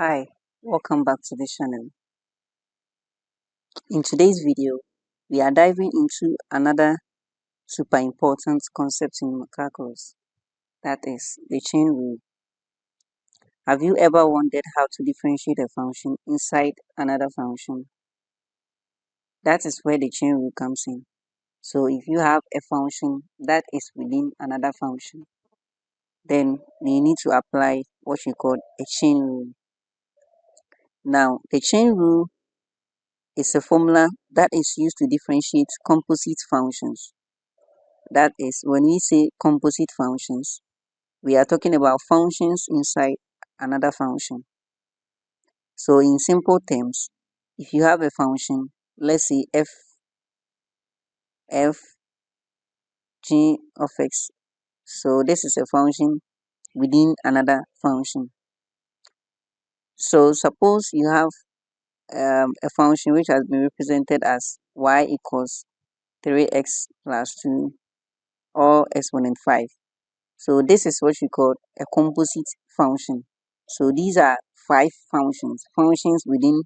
Hi, welcome back to the channel. In today's video, we are diving into another super important concept in calculus, that is the chain rule. Have you ever wondered how to differentiate a function inside another function? That is where the chain rule comes in. So if you have a function that is within another function, then you need to apply what we call a chain rule. Now, the chain rule is a formula that is used to differentiate composite functions. That is, when we say composite functions, we are talking about functions inside another function. So in simple terms, if you have a function, let's say f(g) of x, so this is a function within another function. So suppose you have a function which has been represented as y equals 3x plus 2 or exponent 5. So this is what we call a composite function. So these are 5 functions within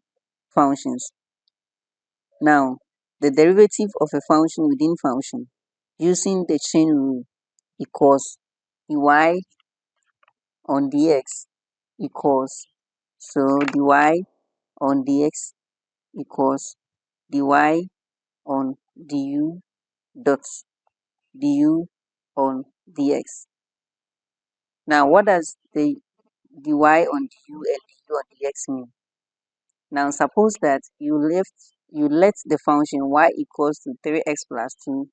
functions. Now, the derivative of a function within function using the chain rule equals dy on dx equals, so dy on dx equals dy on du dot du on dx. Now, what does the dy on du and du on dx mean? Now suppose that you let the function y equals to 3x plus 2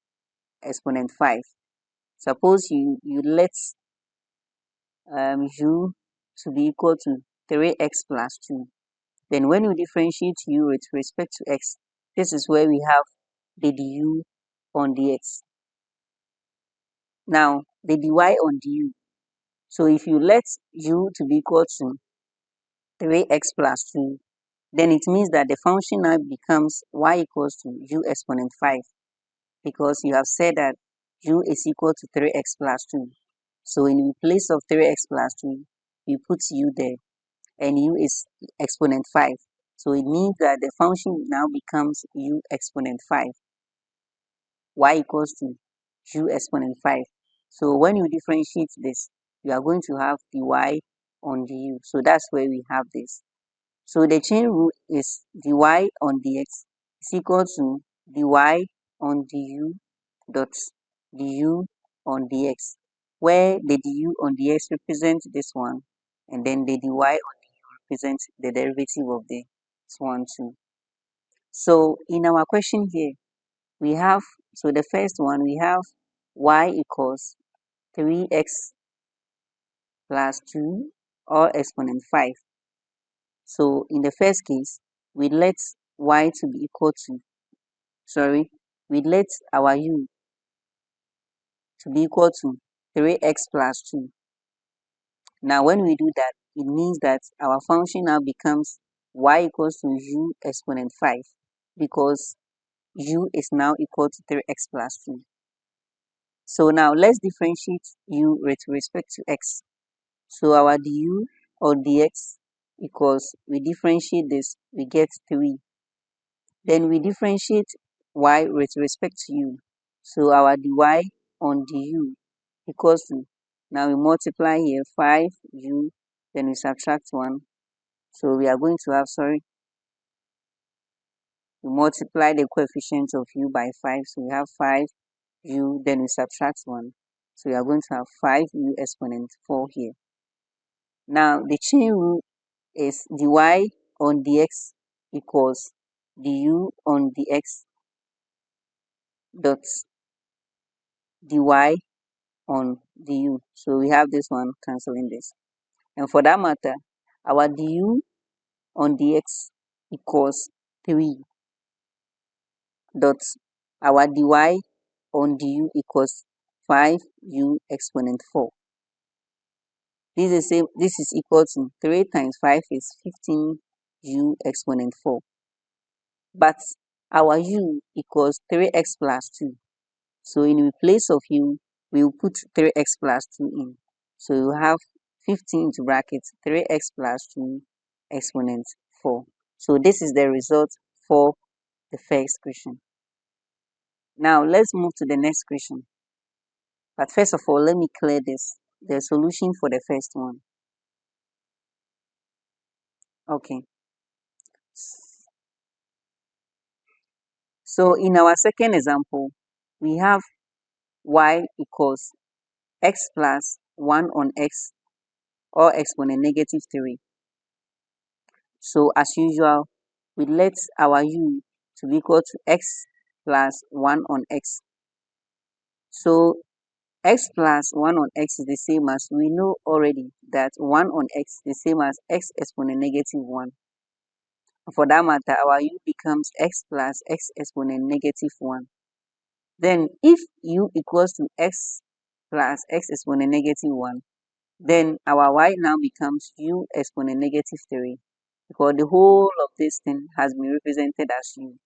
exponent 5. Suppose you let u to be equal to 3x plus 2. Then when you differentiate u with respect to x, this is where we have the du on dx. Now the dy on du. So if you let u to be equal to 3x plus 2, then it means that the function now becomes y equals to u exponent 5, because you have said that u is equal to 3x plus 2. So in place of 3x plus 2, you put u there, and u is exponent 5. So it means that the function now becomes u exponent 5, y equals to u exponent 5. So when you differentiate this, you are going to have dy on du. So that's where we have this. So the chain rule is dy on dx is equal to dy on du dot du on dx, where the du on dx represents this one, and then the dy on du represents the derivative of this one too. So in our question here, we have, so the first one, we have y equals 3x plus 2 or exponent 5. So in the first case, we let y to be equal to, we let our u to be equal to 3x plus 2. Now when we do that, it means that our function now becomes y equals to u exponent 5, because u is now equal to 3x plus 2. So now let's differentiate u with respect to x. So our du or dx equals, we differentiate this, we get 3. Then we differentiate y with respect to u. So our dy on du equals to, now we multiply here 5u, then we subtract 1. So we are going to have, we multiply the coefficient of u by 5. So we have 5u, then we subtract 1. So we are going to have 5u exponent 4 here. Now the chain rule is dy on dx equals du on dx dot dy on du. So we have this one cancelling this. And for that matter, our du on dx equals 3 dot our dy on du equals 5u exponent 4. This is equal to 3 times 5 is 15u exponent 4. But our u equals 3x plus 2. So in place of u, we will put 3x plus 2 in. So you have 15 into brackets 3x plus 2 exponent 4. So this is the result for the first question. Now let's move to the next question. But first of all, let me clear this. The solution for the first one. Okay. So in our second example, we have y equals x plus 1 on x or exponent negative 3. So as usual, we let our u to be equal to x plus 1 on x. So x plus 1 on x is the same as, we know already that 1 on x is the same as x exponent negative 1. For that matter, our u becomes x plus x exponent negative 1. Then if u equals to x plus x exponent negative 1, then our y now becomes u exponent negative 3, because the whole of this thing has been represented as u,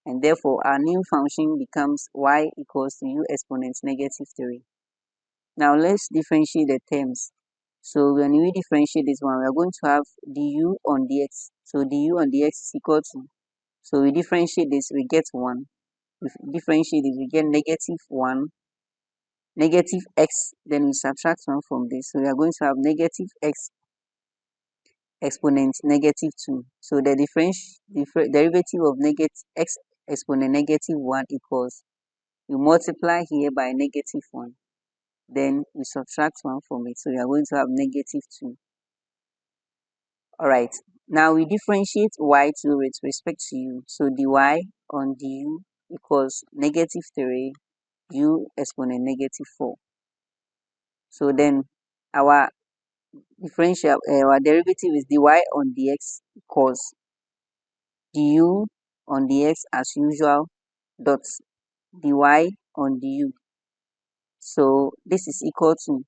and therefore our new function becomes y equals to u exponent negative 3. Now let's differentiate the terms. So when we differentiate this one, we are going to have du on dx. So du on dx is equal to, so we differentiate this, we get 1. We differentiate this, we get negative 1, negative x, then we subtract 1 from this. So we are going to have negative x exponent negative 2. So the derivative of negative x exponent negative 1 equals, you multiply here by negative 1. Then we subtract 1 from it. So we are going to have negative 2. Alright, now we differentiate y to with respect to u. So dy on du equals negative 3 u exponent negative 4. So then our our derivative is dy on dx equals du on dx as usual dot dy on du. So this is equal to,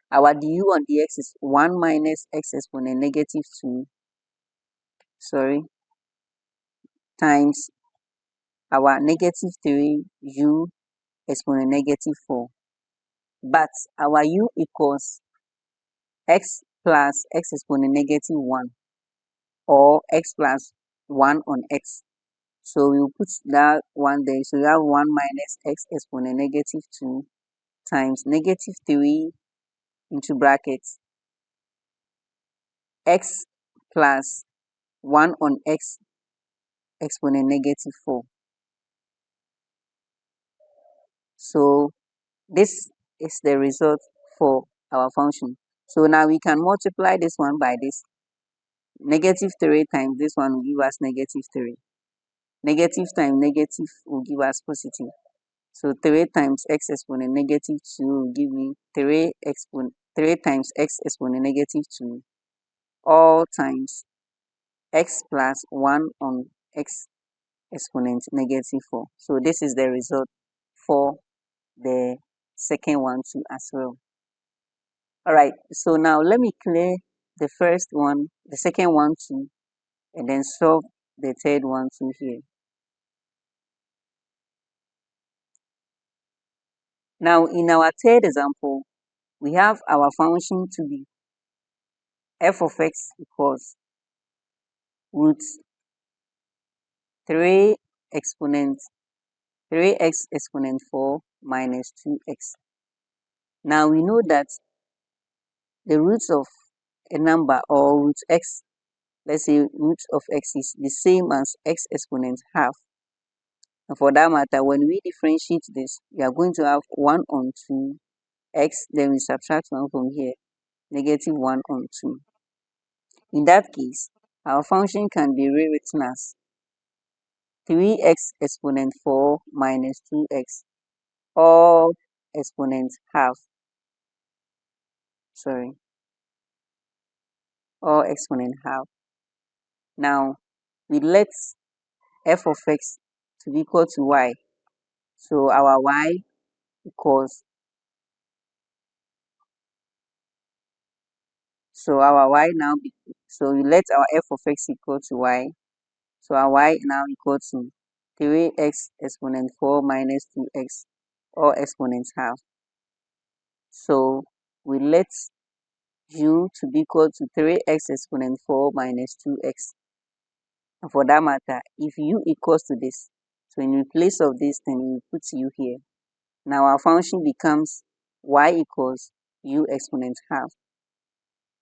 our du on dx is 1 minus x exponent negative 2, times our negative 3 u exponent negative 4. But our u equals x plus x exponent negative 1, or x plus 1 on x. So we will put that one there. So we have 1 minus x exponent negative 2 times negative 3 into brackets x plus 1 on x exponent negative 4. So this is the result for our function. So now we can multiply this one by this. Negative 3 times this one will give us negative 3. Negative times negative will give us positive. So 3 times x exponent negative 2 will give me 3 times x exponent negative 2, all times x plus 1 on x exponent negative 4. So this is the result for the second one too as well. Alright, so now let me clear the first one, the second one too, and then solve the third one too here. Now in our third example, we have our function to be f of x equals root 3 exponent 3x exponent 4 minus 2x. Now we know that the roots of a number, or root x, let's say root of x is the same as x exponent half. And for that matter, when we differentiate this, we are going to have 1 on 2x, then we subtract 1 from here, negative 1 on 2. In that case, our function can be rewritten as 3x exponent 4 minus 2x, all exponent half, all exponent half. Now, we let f of x to be equal to y. So our y equals, so our y now, so we let our f of x equal to y. So our y now equal to 3x exponent 4 minus 2x, or exponent half. So we let u to be equal to 3x exponent 4 minus 2x. And for that matter, if u equals to this, so in place of this, then we put u here. Now our function becomes y equals u exponent half.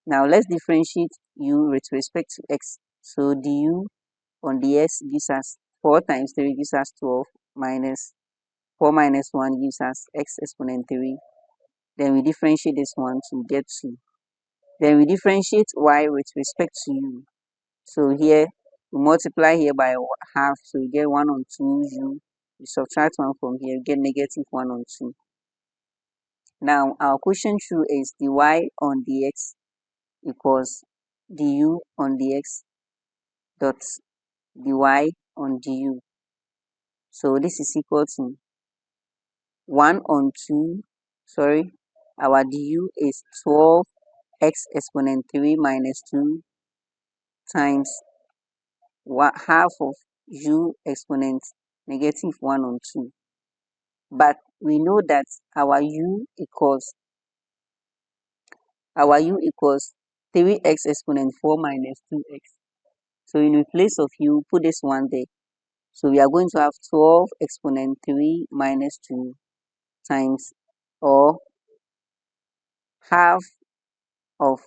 Now let's differentiate u with respect to x. So du on dx gives us 4 times 3 gives us 12 minus 4 minus 1 gives us x exponent 3. Then we differentiate this one to get 2. Then we differentiate y with respect to u. So here we multiply here by half, so we get 1 on 2 u. We subtract 1 from here, we get negative 1 on 2. Now our question true is dy on dx equals du on dx dot dy on du. So this is equal to 1 on 2, our du is 12x exponent 3 minus 2 times half of u exponent negative 1 on 2. But we know that our u equals 3x exponent 4 minus 2x. So in place of u, put this one there. So we are going to have 12 exponent 3 minus 2 times, or half of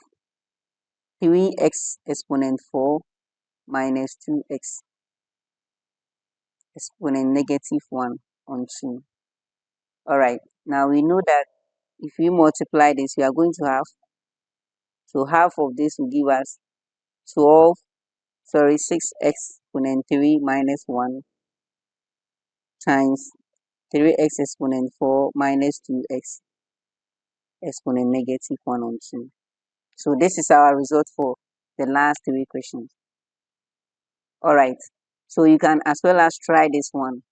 3x exponent 4 minus 2x exponent negative 1 on 2. Alright, now we know that if we multiply this, we are going to have, so half of this will give us 6x exponent 3 minus 1 times 3x exponent 4 minus 2x exponent negative 1 on 2. So this is our result for the last 3 questions. Alright, so you can as well as try this one,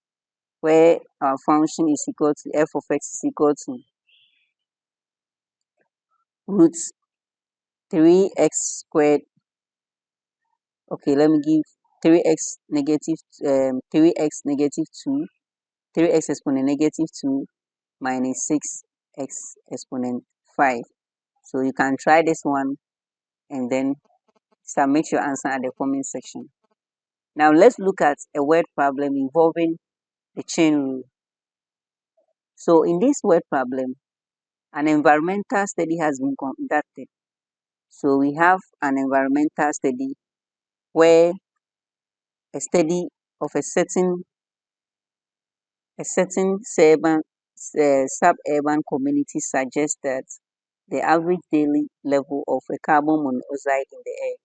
where our function is equal to f of x is equal to root 3x squared. Okay, let me give 3x negative 3x negative 2, 3x exponent negative 2 minus 6x exponent 5. So you can try this one and then submit your answer at the comment section. Now let's look at a word problem involving the chain rule. So in this word problem, an environmental study has been conducted. So we have an environmental study where a study of a certain suburban community suggests that the average daily level of a carbon monoxide in the air